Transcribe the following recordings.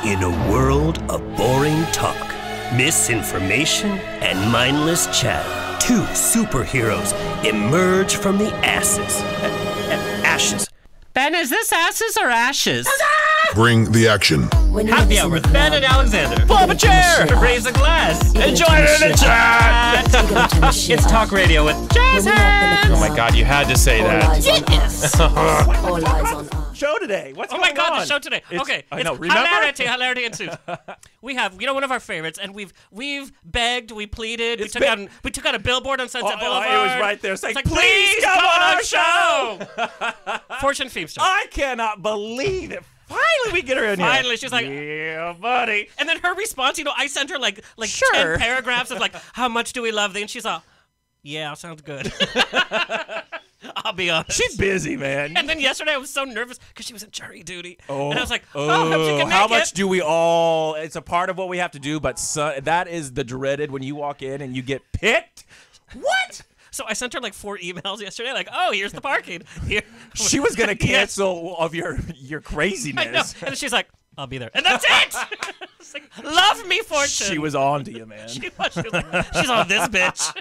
In a world of boring talk, misinformation, and mindless chatter, two superheroes emerge from the ashes. Ben, is this asses or ashes? Bring the action. Happy hour with Ben and Alexander. Pull up a chair! Raise a glass. And join in the chat! It's talk radio with jazz hands. Oh my god, you had to say that. Yes. Show today. What's Oh going my god, on? the show today. Okay, I know. it's Remember? hilarity ensues. We have, one of our favorites, and we've begged, we pleaded, we took out a billboard on Sunset Boulevard. It was right there. It's like, please please come on our show! Fortune Feimster. I cannot believe it. Finally, we get her in here. Finally, she's like, yeah, buddy. And then her response, I sent her like Sure. 10 paragraphs of like, how much do we love thee? And she's all, yeah, sounds good. I'll be honest. She's busy, man. And then yesterday I was so nervous because she was in jury duty. Oh. And I was like, I hope she can make how it. much do we all? It's a part of what we have to do, but that is the dreaded when you walk in and you get picked. What? So I sent her like 4 emails yesterday, like, oh, here's the parking. Here. She was gonna cancel of your craziness. I know. And she's like, I'll be there. And that's it. It's like, love me, Fortune. She was on to you, man. She was like, she's on this bitch.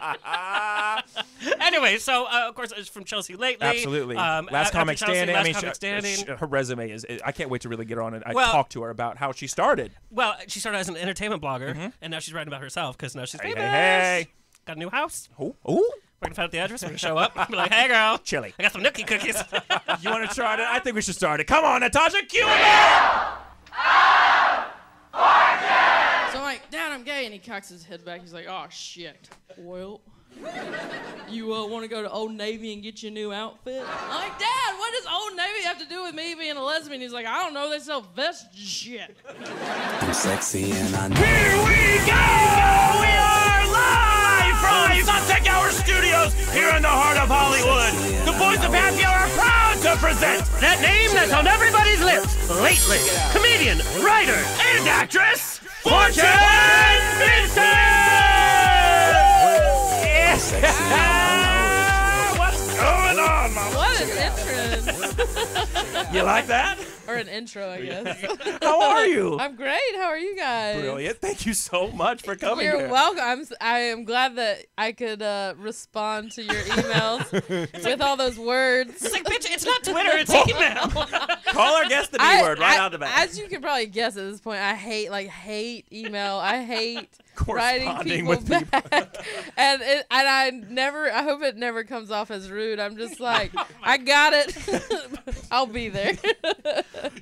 Anyway, so of course it's from Chelsea lately. Absolutely. Last Comic Standing. Last Comic Standing. Her resume is. I can't wait to really get her on it. I Well- talked to her about how she started. Well, she started as an entertainment blogger, and now she's writing about herself because now she's Hey, famous. hey. Got a new house. Ooh. We're gonna find out the address. We're gonna show up. Be like, hey, girl. Chili. I got some nookie cookies. You want to start it? I think we should start it. Come on, Natasha, cue it up! So I'm like, Dad, I'm gay, and he cocks his head back. He's like, oh shit. Well, you want to go to Old Navy and get your new outfit? I'm like, Dad, what does Old Navy have to do with me being a lesbian? He's like, I don't know. They sell vests and shit. I'm sexy and I know. Here we go! We are live from Sunset Hour Studios here in the heart of Hollywood. The boys of Happy Hour are proud to present That name that's on everybody's lips lately. Comedian, writer, and actress Fortune Feimster! What's going on, Mama? What an entrance. You like that? Or an intro, I guess. How are you? I'm great. How are you guys? Brilliant. Thank you so much for coming You're here. welcome. I am glad that I could respond to your emails with all those words. It's like, bitch, it's not Twitter, it's email. Call our guest the B word right out of the back. As you can probably guess at this point, I hate email. I hate writing Corresponding people with people. back. and I hope it never comes off as rude. I'm just like, I got it. I'll be there.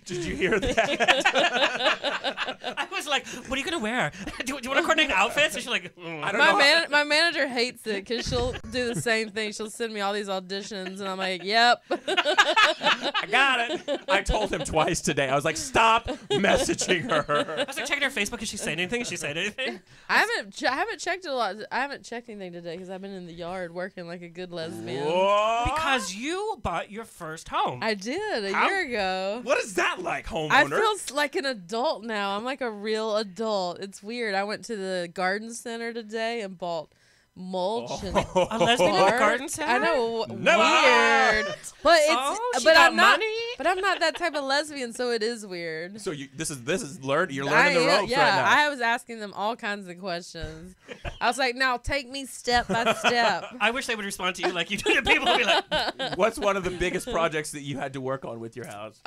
Did you hear that? I was like, what are you going to wear? Do you want to coordinate outfits? And she's like, I don't know. My manager hates it because she'll do the same thing. She'll send me all these auditions, and I'm like, yep. I got it. I told him twice today. I was like, stop messaging her. I was like checking her Facebook. Is she saying anything? Is she saying anything? I haven't checked it a lot. I haven't checked anything today because I've been in the yard working like a good lesbian. What? Because you bought your first home. I did a year ago. What is that like, homeowner? I feel like an adult now. I'm like a real adult. It's weird. I went to the garden center today and bought mulch and A lesbian in the garden center? I know, Never. weird. But it's she but got I'm not. money? But I'm not that type of lesbian, so it is weird. So this is learn. You're learning the ropes yeah, right now. I was asking them all kinds of questions. I was like, now take me step by step. I wish they would respond to you like you do to people. Be like, What's one of the biggest projects that you had to work on with your house?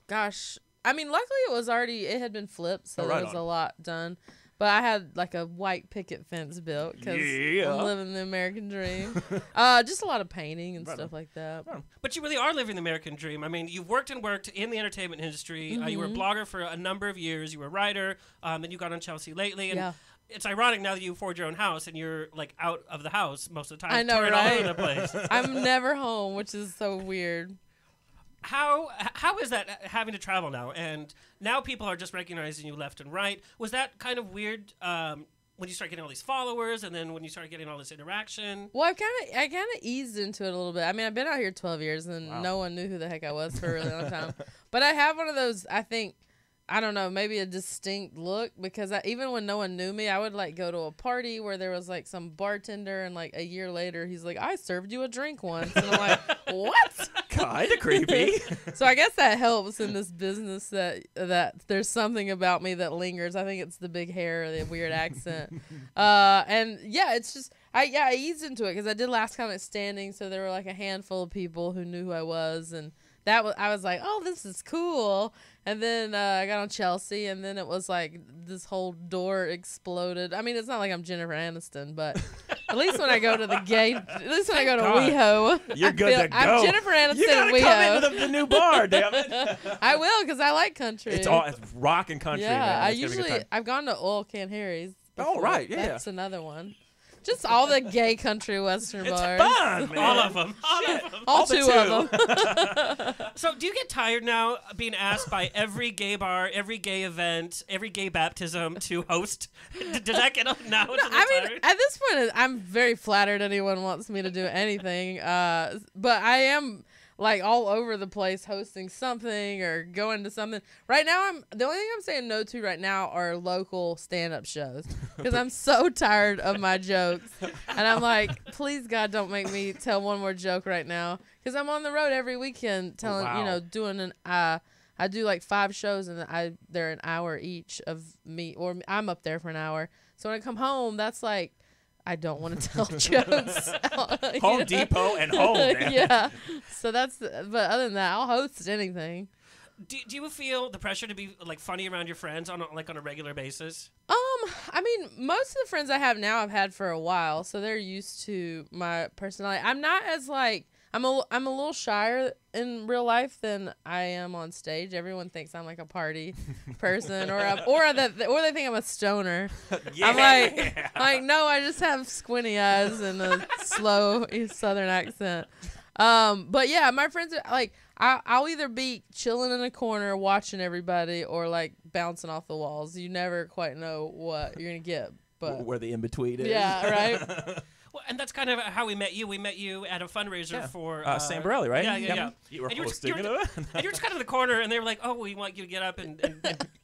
Gosh. I mean, luckily it had been flipped, so right there was on. a lot done. But I had like a white picket fence built because Yeah. I'm living the American dream. Just a lot of painting and stuff like that. but you really are living the American dream. I mean, you've worked in the entertainment industry. You were a blogger for a number of years. You were a writer, and you got on Chelsea lately. And Yeah. it's ironic now that you afford your own house and you're like out of the house most of the time. I know, touring all right? over the place. I'm never home, which is so weird. How is that having to travel now? And now people are just recognizing you left and right. Was that kind of weird when you start getting all these followers and then when you start getting all this interaction? Well, I kind of eased into it a little bit. I mean, I've been out here 12 years, and no one knew who the heck I was for a really long time. But I have one of those, I don't know, maybe a distinct look, because even when no one knew me, I would like go to a party where there was like some bartender, and like a year later he's like, I served you a drink once, and I'm like, what? Kind of creepy. So I guess that helps in this business that there's something about me that lingers. I think it's the big hair, the weird accent, and yeah, it's just I eased into it because I did Last Comic Standing, so there were like a handful of people who knew who I was, and I was like, oh, this is cool. And then I got on Chelsea, and then it was like this whole door exploded. I mean, it's not like I'm Jennifer Aniston, but at least when I go to I go to WeHo, You're good to go. I'm Jennifer Aniston You gotta at WeHo. come into the new bar, damn it. I will, because I like country. It's rock and country, yeah, man. I've gone to Oil Can Harry's before. Oh, right, yeah. That's another one. Just all the gay country western bars. Fun, man. All of them. All of them. All the two of them. So, do you get tired now being asked by every gay bar, every gay event, every gay baptism to host? Does that get up now? I mean, at this point, I'm very flattered anyone wants me to do anything. But I am like all over the place hosting something or going to something. Right now, the only thing I'm saying no to right now are local stand-up shows because I'm so tired of my jokes. And I'm like, please, God, don't make me tell one more joke right now because I'm on the road every weekend telling, doing I do like 5 shows and they're an hour each of me, or I'm up there for an hour. So when I come home, that's like, I don't want to tell jokes. Home Depot and home, man. Yeah. So but other than that, I'll host anything. Do you feel the pressure to be like funny around your friends on a regular basis? I mean, most of the friends I have now I've had for a while, so they're used to my personality. I'm not as like I'm a little shyer in real life than I am on stage. Everyone thinks I'm like a party person, or they think I'm a stoner. Yeah. I'm like no, I just have squinty eyes and a slow Southern accent. But yeah, my friends are like I'll either be chilling in a corner watching everybody or like bouncing off the walls. You never quite know what you're gonna get, but where the in between is. Yeah, right. Well, and that's kind of how we met you. We met you at a fundraiser for Sam Borelli, right? Yeah. You were And hosting it. And you're just kind of in the corner, and they were like, "Oh, we want you to get up and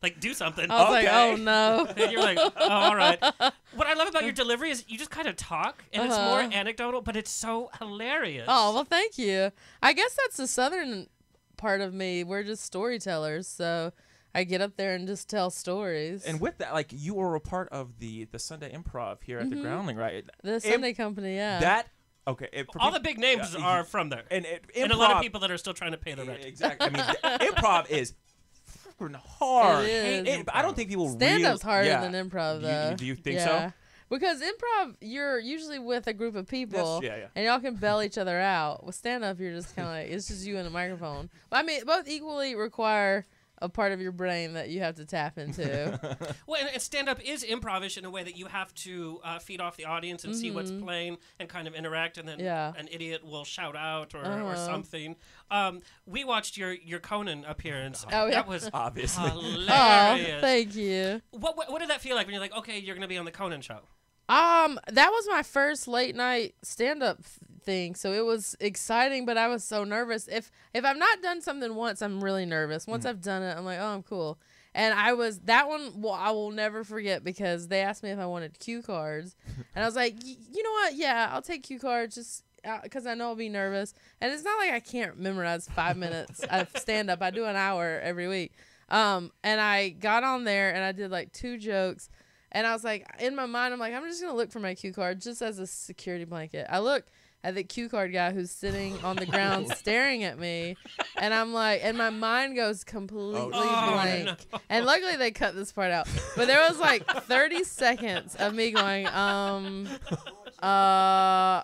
like do something." I was like, oh no. And you're like, "Oh, all right." What I love about your delivery is you just kind of talk, and it's more anecdotal, but it's so hilarious. Oh well, thank you. I guess that's the Southern part of me. We're just storytellers, so I get up there and just tell stories. And with that, like, you were a part of the Sunday Improv here at the Groundling, right? The Sunday Company, yeah. All the big names are from there, and a lot of people that are still trying to pay the rent. Exactly. I mean, improv is hard. It is. I don't think people Stand-up's harder than improv, though. Do you think so? Because improv, you're usually with a group of people, yeah. and y'all can bail each other out. With stand-up, you're just kind of like, it's just you and a microphone. But I mean, both equally require a part of your brain that you have to tap into. Well, and stand-up is improvish in a way that you have to feed off the audience and see what's playing and kind of interact, and then an idiot will shout out or something. We watched your Conan appearance. Oh, yeah. That was obviously hilarious. Oh, thank you. What did that feel like when you're like, okay, you're going to be on the Conan show? That was my first late night stand-up thing, so it was exciting, but I was so nervous. If I've not done something once, I'm really nervous. Once I've done it, I'm like, oh, I'm cool. And that one, well, I will never forget because they asked me if I wanted cue cards, and I was like, you know what? Yeah, I'll take cue cards just because I know I'll be nervous. And it's not like I can't memorize 5 minutes of stand-up. I do an hour every week. And I got on there and I did like 2 jokes. And I was like, in my mind, I'm like, I'm just going to look for my cue card just as a security blanket. I look at the cue card guy who's sitting on the ground staring at me. And I'm like, and my mind goes completely blank. No. And luckily they cut this part out. But there was like 30 seconds of me going, and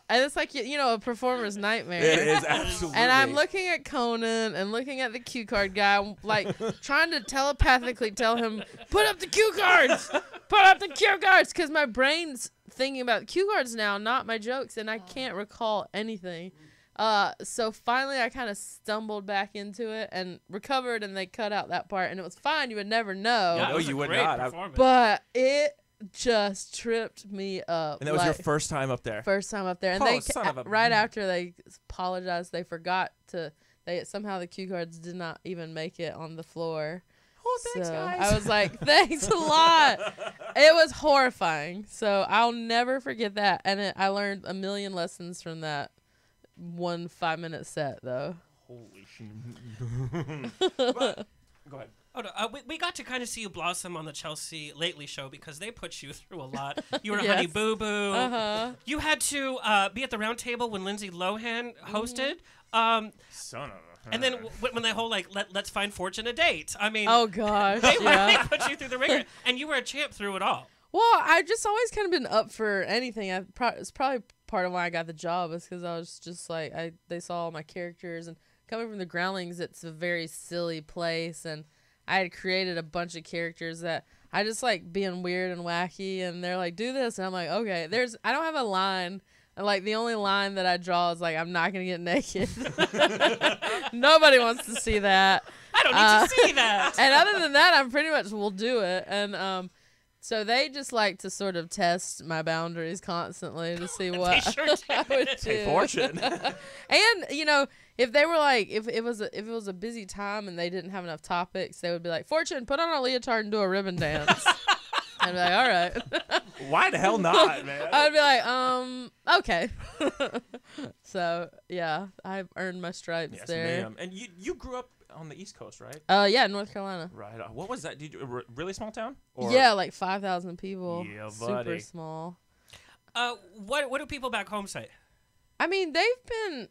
it's like, a performer's nightmare. It is, absolutely. And I'm looking at Conan and looking at the cue card guy, like trying to telepathically tell him, put up the cue cards! Put up the cue cards! Because my brain's thinking about cue cards now, not my jokes, and I can't recall anything. So finally I kind of stumbled back into it and recovered, and they cut out that part, and it was fine. You would never know. Yeah, no, you would not. But it just tripped me up. And that was your first time up there? First time up there. And right after they apologized, they forgot to, somehow the cue cards did not even make it on the floor. Oh, thanks, guys. I was like, thanks a lot. It was horrifying. So I'll never forget that. And I learned a million lessons from that 1 5-minute set, though. Holy shit. Go ahead. Oh, no, we got to kind of see you blossom on the Chelsea Lately show because they put you through a lot. You were Yes. Honey Boo Boo. Uh-huh. You had to be at the round table when Lindsay Lohan hosted. Son of a... And then when the whole, like, let's find Fortune a date. I mean, Oh gosh. they Yeah. put you through the ringer. And you were a champ through it all. Well, I just always kind of been up for anything. It's probably part of why I got the job is because I was just like they saw all my characters, and coming from the Groundlings, it's a very silly place, and I had created a bunch of characters that I just like being weird and wacky, and they're like, do this, and I'm like, okay. I don't have a line. And like the only line that I draw is like, I'm not gonna get naked. Nobody wants to see that. I don't need to see that. And other than that, I'm pretty much will do it. And so they just like to sort of test my boundaries constantly to see what They sure I would do. Hey, Fortune. And you know, if they were like, if it was a busy time and they didn't have enough topics, they would be like, Fortune, put on a leotard and do a ribbon dance. I'd be like, all right. Why the hell not, man? I'd be like, okay. So yeah, I've earned my stripes Yes, there. ma'am. And you grew up on the East Coast, right? Yeah, North Carolina. Right. What was that? Did you really small town? Or? Yeah, like 5,000 people. Yeah, Super buddy. small. What do people back home say? I mean, they've been,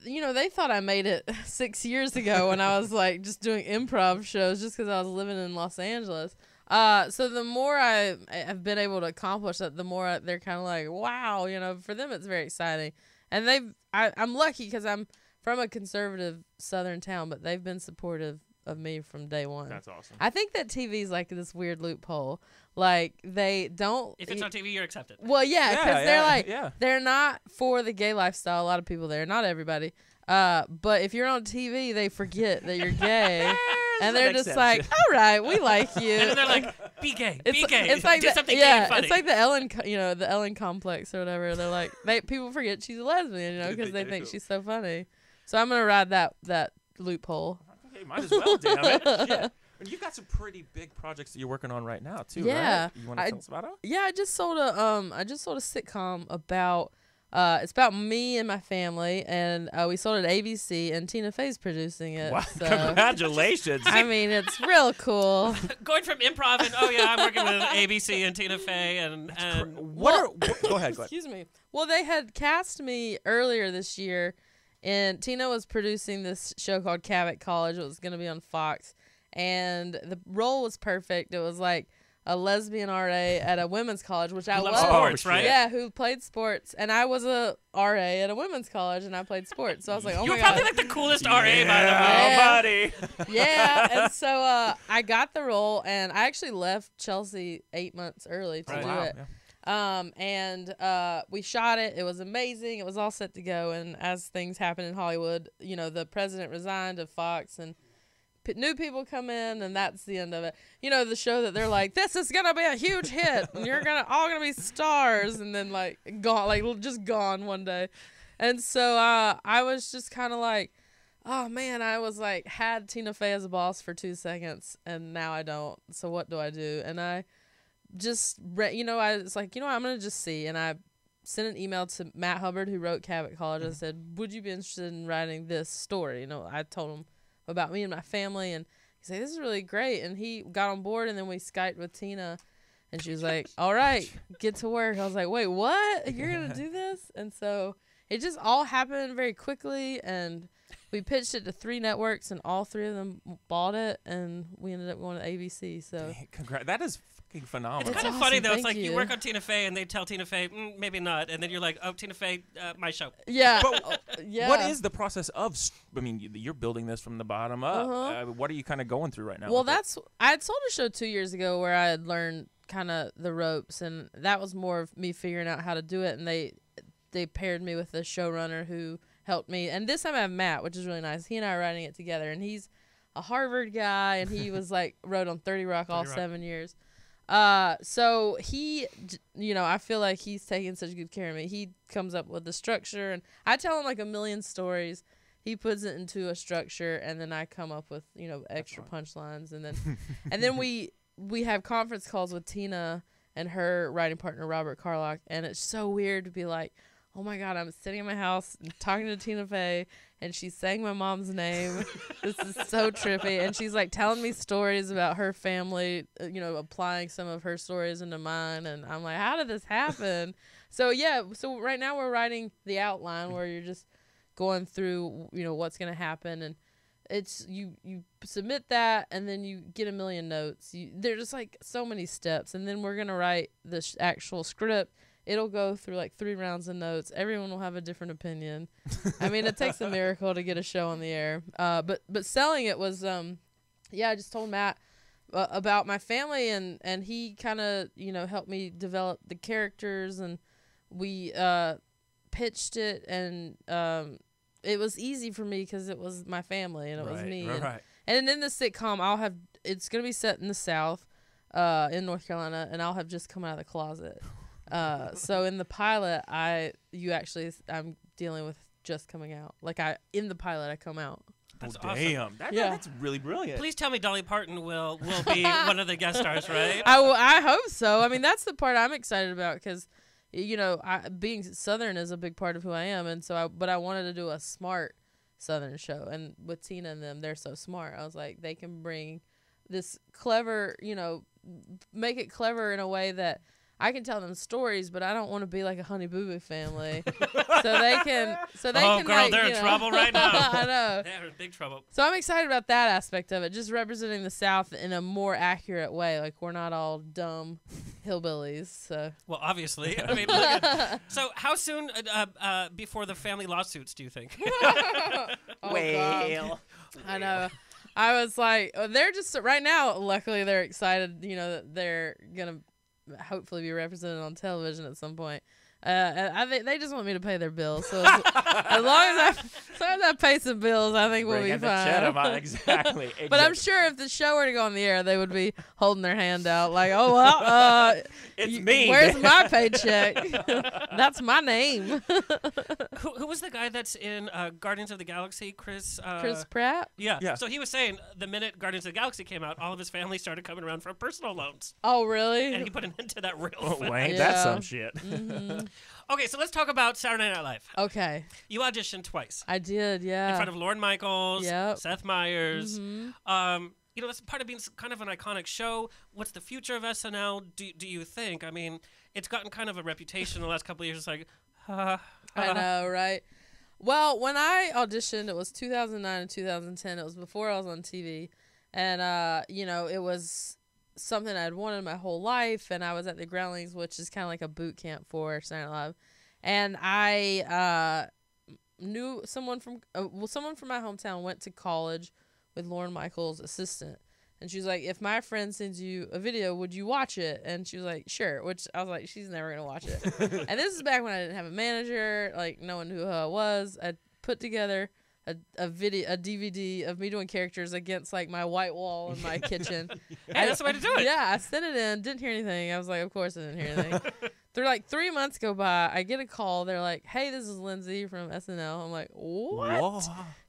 you know, they thought I made it 6 years ago when I was like just doing improv shows just because I was living in Los Angeles. So the more I have been able to accomplish that, the more they're kind of like, wow, you know, for them it's very exciting. And I'm lucky because I'm from a conservative southern town, but they've been supportive of me from day one. That's awesome. I think that TV's like this weird loophole. Like they don't. If it's on TV, you're accepted. Well, yeah, because they're like, yeah. they're not for the gay lifestyle. A lot of people there, not everybody. But if you're on TV, they forget that you're gay. And they're just like, all right, we like you. And then they're like, be gay, be gay. It's like do something gay yeah, and funny. it's like the Ellen, the Ellen complex or whatever. They're like, people forget she's a lesbian, you know, because they think she's so funny. So I'm gonna ride that loophole. Okay, might as well, damn it. Shit. And you've got some pretty big projects that you're working on right now too, Yeah. right? You want to tell us about it? Yeah, I just sold a sitcom about. It's about me and my family, and we sold it at ABC, and Tina Fey's producing it. Wow, So, congratulations. I mean, it's real cool. Going from improv and I'm working with ABC and Tina Fey and Go ahead. Excuse me. Well, they had cast me earlier this year, and Tina was producing this show called Cabot College. It was going to be on Fox, and the role was perfect. It was like a lesbian RA at a women's college, which I love. sports, right? Yeah, who played sports, and I was a RA at a women's college, and I played sports. So I was like, oh you my were god, probably like the coolest RA by the way. Yeah. buddy. yeah. And so I got the role, and I actually left Chelsea 8 months early to do it. Yeah. And we shot it. It was amazing. It was all set to go. And as things happen in Hollywood, you know, the president resigned of Fox, and new people come in, and that's the end of it. You know, the show that they're like, this is gonna be a huge hit, and you're all gonna be stars, and then like gone, like just gone one day. And so I was just kind of like, oh man, I was like had Tina Fey as a boss for 2 seconds, and now I don't. So what do I do? And I just, I was like, I'm gonna just see. And I sent an email to Matt Hubbard, who wrote Cabot College. I said, would you be interested in writing this story? You know, I told him about me and my family, and he said, this is really great. And he got on board, and then we Skyped with Tina, and she was like, all right, get to work. I was like, wait, what? You're going to do this? And so it just all happened very quickly, and we pitched it to 3 networks, and all 3 of them bought it, and we ended up going to ABC. So Congrats. That is fucking phenomenal. It's kind of awesome. funny though. It's Thank like you you. work on Tina Fey and they tell Tina Fey maybe not, and then you're like, oh, Tina Fey, my show. yeah, But yeah. What is the process of? I mean, you're building this from the bottom up. Uh-huh. What are you kind of going through right now? Well, with it? I had sold a show 2 years ago where I had learned kind of the ropes, and that was more of me figuring out how to do it. And they paired me with a showrunner who helped me. And this time I have Matt, which is really nice. He and I are writing it together, and he's a Harvard guy, and he was like wrote on 30 Rock all 7 years. So he, I feel like he's taking such good care of me. He comes up with the structure, and I tell him like a million stories. He puts it into a structure, and then I come up with, extra punchlines, and then we have conference calls with Tina and her writing partner Robert Carlock, and it's so weird to be like, oh my God, I'm sitting in my house and talking to Tina Fey, and she sang my mom's name. This is so trippy. And she's like telling me stories about her family, applying some of her stories into mine. And I'm like, how did this happen? So right now we're writing the outline where you're just going through, what's going to happen. And it's you submit that, and then you get a million notes. There's just like so many steps. And then we're going to write the actual script. It'll go through like 3 rounds of notes. Everyone will have a different opinion. I mean, it takes a miracle to get a show on the air. But selling it was, I just told Matt about my family, and he kind of, helped me develop the characters, and we pitched it, and it was easy for me because it was my family and it was me. Right. And in the sitcom, it's going to be set in the South, in North Carolina, and I'll have just come out of the closet. So in the pilot, I'm dealing with just coming out. Like in the pilot, I come out. That's Damn. That's really brilliant. Please tell me Dolly Parton will be one of the guest stars, right? I hope so. I mean, that's the part I'm excited about because, being Southern is a big part of who I am, and so but I wanted to do a smart Southern show, and with Tina and them, they're so smart. I was like, they can bring this clever, make it clever in a way that I can tell them stories, but I don't want to be like a Honey Boo Boo family. so they can. Oh, girl, they're in trouble right now. I know. They're in big trouble. So I'm excited about that aspect of it, just representing the South in a more accurate way. Like, we're not all dumb hillbillies. So. Well, obviously. I mean, look so how soon before the family lawsuits do you think? God. I know. I was like, they're just right now. Luckily, they're excited. That they're gonna hopefully be represented on television at some point. They just want me to pay their bills. So as long as I pay some bills, I think we'll be fine. Exactly. But I'm sure if the show were to go on the air, they would be holding their hand out like, oh, well, it's me. Where's my paycheck? That's my name. Who was the guy that's in Guardians of the Galaxy? Chris Pratt? Yeah. So he was saying the minute Guardians of the Galaxy came out, all of his family started coming around for personal loans. Oh, really? And he put an end to that real fast. Wayne, that's some shit. Mm-hmm. Okay, so let's talk about Saturday Night Live. Okay. You auditioned twice. I did, yeah. In front of Lorne Michaels, Yep. Seth Meyers. Mm-hmm. That's part of being kind of an iconic show. What's the future of SNL, do you think? I mean, it's gotten kind of a reputation the last couple of years. It's like, I know, right? Well, when I auditioned, it was 2009 and 2010. It was before I was on TV. And, it was something I'd wanted my whole life, and I was at the Groundlings, which is kind of like a boot camp for Saturday Night Live, and I knew someone from my hometown went to college with Lorne Michaels' assistant, and she was like, if my friend sends you a video, would you watch it? And she was like, sure, which I was like, she's never gonna watch it. And this is back when I didn't have a manager, like no one knew who I was. I put together a DVD of me doing characters against like my white wall in my kitchen. Hey, that's the way to do it. Yeah, I sent it in, didn't hear anything. I was like, of course I didn't hear anything. They're like 3 months go by. I get a call. They're like, hey, this is Lindsay from SNL. I'm like, what? Whoa.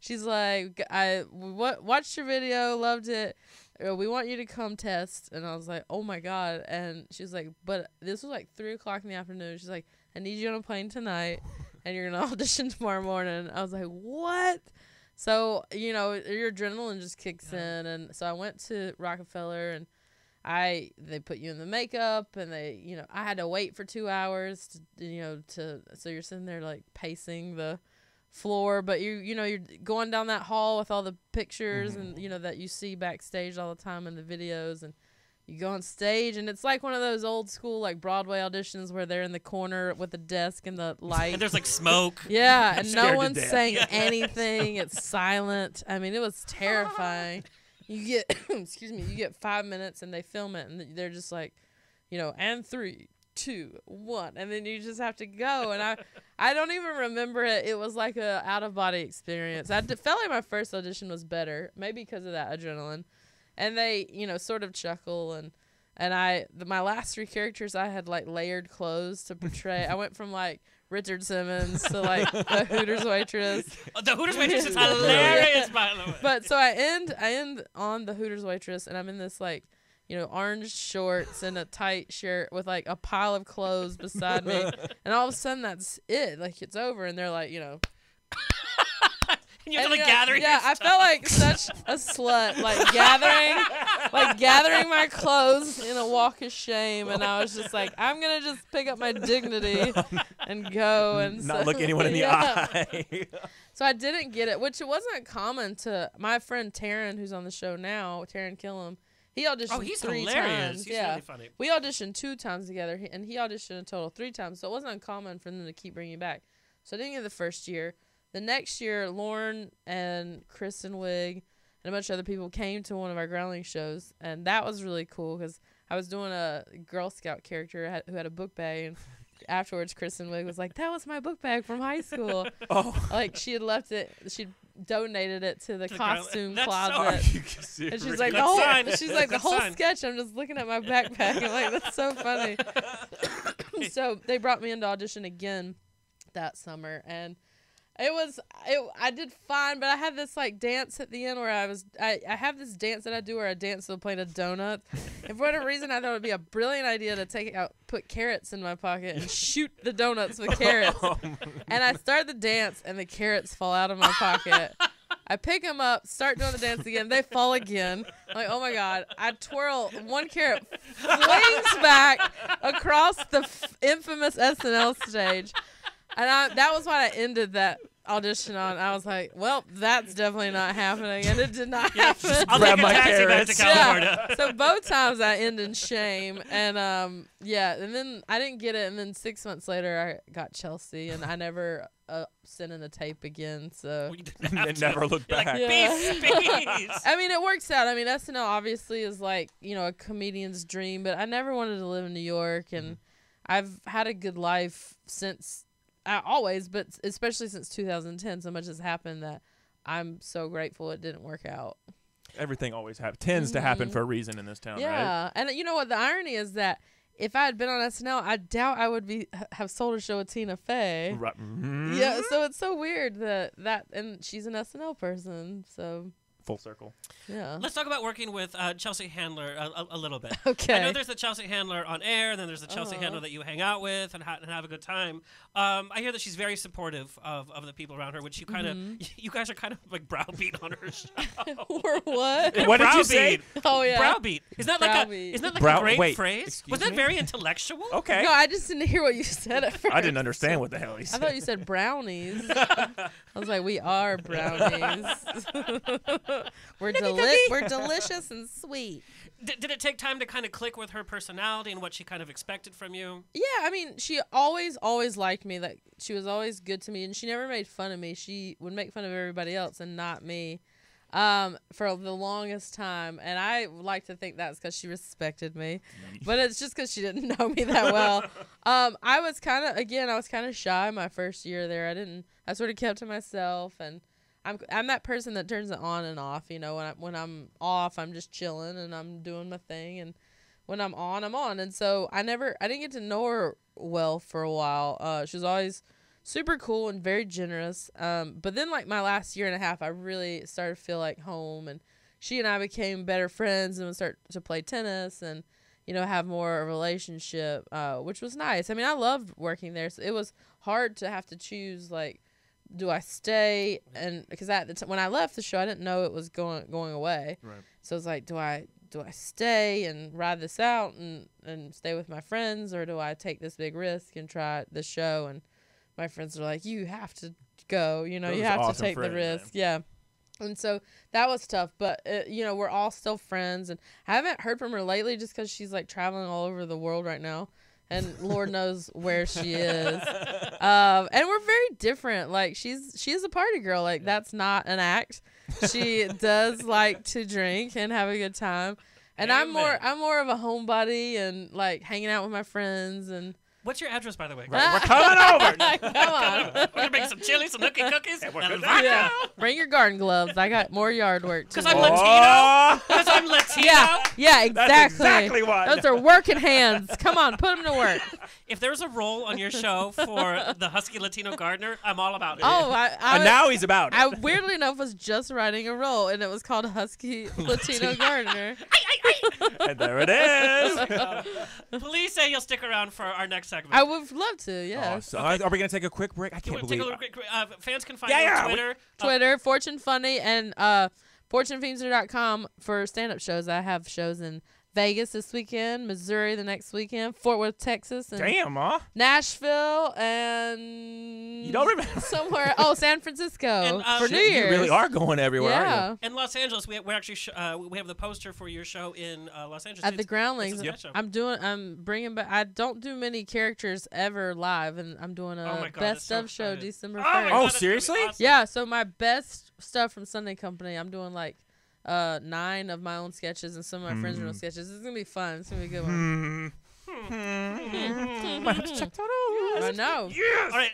She's like, I watched your video, loved it. We want you to come test. And I was like, oh my God. And she's like, but this was like 3:00 in the afternoon. She's like, I need you on a plane tonight, and you're going to audition tomorrow morning. I was like, what? So, your adrenaline just kicks in. And so I went to Rockefeller, and they put you in the makeup, and I had to wait for 2 hours so you're sitting there like pacing the floor, but you're going down that hall with all the pictures and that you see backstage all the time in the videos, and you go on stage, and it's like one of those old school like Broadway auditions where they're in the corner with the desk and the light. And there's like smoke. Yeah, and no one's saying anything. It's silent. I mean, it was terrifying. You get, you get 5 minutes, and they film it, and they're just like, and 3, 2, 1, and then you just have to go. And I don't even remember it. It was like a out of body experience. I felt like my first audition was better, maybe because of that adrenaline. And they, sort of chuckle, and my last 3 characters, I had like layered clothes to portray. I went from like Richard Simmons to like the Hooters waitress. The Hooters waitress is hilarious, by the way. But so I end on the Hooters waitress, and I'm in this like, orange shorts and a tight shirt with like a pile of clothes beside me, and all of a sudden that's it. Like, it's over, and they're like, And you have to, like, gather Yeah, your I stuff. felt like such a slut, like gathering my clothes in a walk of shame, and I was just like, I'm gonna just pick up my dignity and go and Not look anyone in the eye. So I didn't get it, which it wasn't common to my friend Taryn, who's on the show now, Taryn Killam. He auditioned Oh, he's 3 hilarious. times. He's yeah. really funny. We auditioned 2 times together, and he auditioned a total 3 times. So it wasn't uncommon for them to keep bringing back. So I didn't get the first year. The next year, Lauren and Kristen Wiig and a bunch of other people came to one of our Groundling shows, and that was really cool because I was doing a Girl Scout character who had a book bag, and afterwards Kristen Wiig was like, that was my book bag from high school. Like she had left it, she'd donated it to the costume closet. And she's like, the whole sketch, I'm just looking at my backpack. I'm like, that's so funny. So they brought me into audition again that summer, and I did fine, but I had this like dance at the end where I have this dance that I do where I dance to the plate of donuts. And for whatever reason, I thought it would be a brilliant idea to put carrots in my pocket and shoot the donuts with carrots. And I start the dance, and the carrots fall out of my pocket. I pick them up, start doing the dance again. They fall again. I'm like, oh my God. I twirl. One carrot flings back across the infamous SNL stage. And that was what I ended that audition on. I was like, well, that's definitely not happening. And it did not happen. I'll Grab take a my taxi back to carrots. California. So both times I end in shame. And and then I didn't get it. And then 6 months later, I got Chelsea. And I never sent in a tape again. So And never looked back. Like, peace. I mean, it works out. I mean, SNL obviously is like, a comedian's dream. But I never wanted to live in New York. And I've had a good life since. Always, but especially since 2010, so much has happened that I'm so grateful it didn't work out. Everything always tends to happen for a reason in this town, right? Yeah, and you know what? The irony is that if I had been on SNL, I doubt I would have sold a show with Tina Fey. Right. Mm-hmm. Yeah, so it's so weird that and she's an SNL person, so. Full circle. Yeah. Let's talk about working with Chelsea Handler a little bit. Okay. I know there's the Chelsea Handler on air, and then there's the Chelsea Handler that you hang out with and have a good time. I hear that she's very supportive of the people around her, which you kind of, you guys are kind of like browbeat on her show. Or what? What did you say? Oh yeah. Browbeat. Isn't that like a great wait, phrase? excuse Was that me? very intellectual? Okay. No, I just didn't hear what you said at first. I didn't understand what the hell he I said. thought you said brownies. I was like, we are brownies. We're delicious and sweet. Did it take time to kind of click with her personality and what she kind of expected from you? Yeah, I mean, she always liked me. Like, she was always good to me, and she never made fun of me. She would make fun of everybody else and not me for the longest time. And I like to think that's because she respected me. But it's just because she didn't know me that well. I was kind of shy my first year there. I sort of kept to myself, and I'm that person that turns it on and off. When I'm off, I'm just chilling and I'm doing my thing, and when I'm on, I'm on. And so I didn't get to know her well for a while. She was always super cool and very generous. But then like my last year and a half, I really started to feel like home, and she and I became better friends and would start to play tennis and have more of a relationship, which was nice. I mean, I loved working there. So it was hard to have to choose like, do I stay? And because when I left the show, I didn't know it was going away. Right. So it's like, do I stay and ride this out and stay with my friends, or do I take this big risk and try the show? And my friends are like, you have to go. You have awesome to take the friends, risk. Yeah. And so that was tough, but we're all still friends, and I haven't heard from her lately just because she's like traveling all over the world right now. And Lord knows where she is. And we're very different. Like she is a party girl. Like that's not an act. She does like to drink and have a good time. And I'm more of a homebody and like hanging out with my friends. And What's your address, by the way? We're coming over. come on. We're gonna make some chili, some nookie cookies, and good vodka. Yeah. Bring your garden gloves. I got more yard work to Because do. I'm Latino. Because I'm Latino. Yeah, exactly. That's exactly why. Those are working hands. Come on, put them to work. If there's a role on your show for the husky Latino gardener, I'm all about it. Oh, And now he's about it. I weirdly enough was just writing a role, and it was called Husky Latino Gardener. And there it is. Please say you'll stick around for our next segment. I would love to. Yes. So are we gonna take a quick break? I can't Take believe. a little quick. Fans can find Yeah, you yeah, on Twitter. Twitter, Fortune Funny, and FortuneFeimster.com for stand-up shows. I have shows in Vegas this weekend, Missouri the next weekend, Fort Worth, Texas, and Damn, huh? Nashville, and You don't remember? somewhere. Oh, San Francisco And, for New Year's. You really are going everywhere, aren't Yeah, In Los Angeles, we're actually we have the poster for your show in Los Angeles. at the It's- Groundlings. it's a show. I'm bringing back. I don't do many characters ever live, and I'm doing Oh a my God, best that's so of show excited. December Oh 1st. my God, Oh, that's gonna be seriously? awesome. Yeah, so my best stuff from Sunday Company, I'm doing like 9 of my own sketches and some of my friends' own sketches. It's gonna be fun. It's gonna be a good one. Might have to check that out. I know. All right,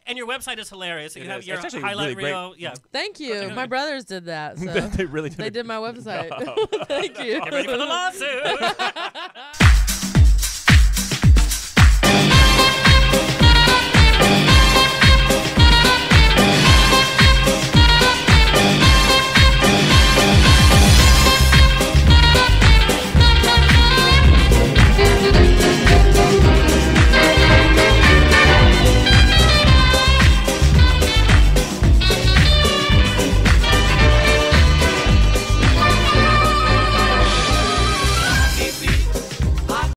and your website is hilarious. So you It have is. your It's actually highlight really great. reel. Yeah. Thank you. My brothers did that. So They really did. they did my website. job. Thank you. Get ready for the lawsuit.